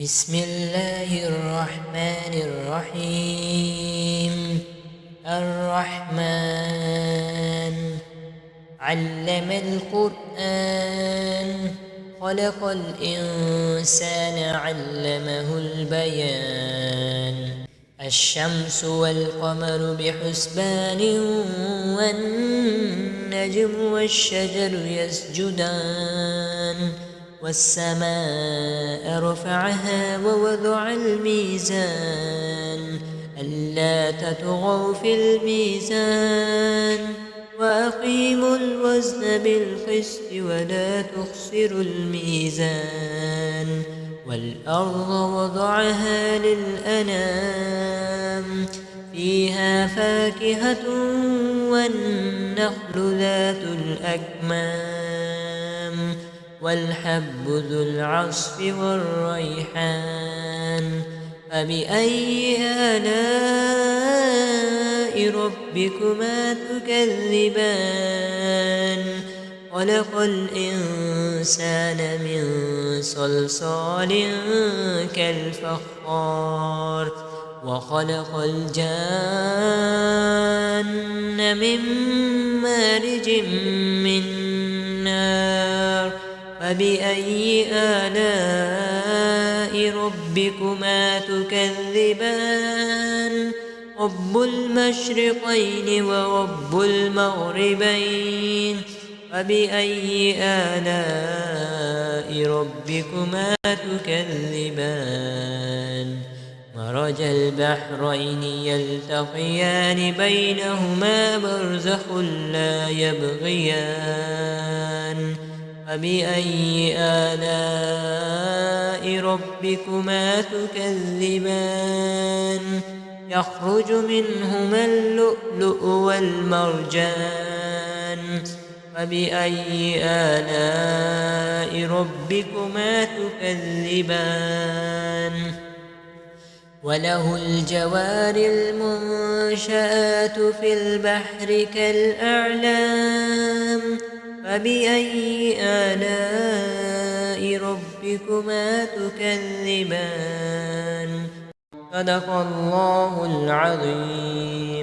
بسم الله الرحمن الرحيم. الرحمن علم القرآن، خلق الإنسان علمه البيان. الشمس والقمر بحسبان، والنجم والشجر يسجدان. والسماء رفعها ووضع الميزان، ألا تطغوا في الميزان، وأقيموا الوزن بالقسط ولا تخسروا الميزان. والأرض وضعها للأنام، فيها فاكهة والنخل ذات الأكمام، والحب ذو العصف والريحان. فبأي آلاء ربكما تكذبان؟ خلق الإنسان من صلصال كالفخار، وخلق الجان من مارج من نار. فبأي آلاء ربكما تكذبان؟ رب المشرقين ورب المغربين. فبأي آلاء ربكما تكذبان؟ مرج البحرين يلتقيان، بينهما برزخ لا يبغيان. فبأي آلاء ربكما تكذبان؟ يخرج منهما اللؤلؤ والمرجان. فبأي آلاء ربكما تكذبان؟ وله الجوار المنشآت في البحر كالأعلام. فبأي آلاء ربكما تكذبان؟ صدق الله العظيم.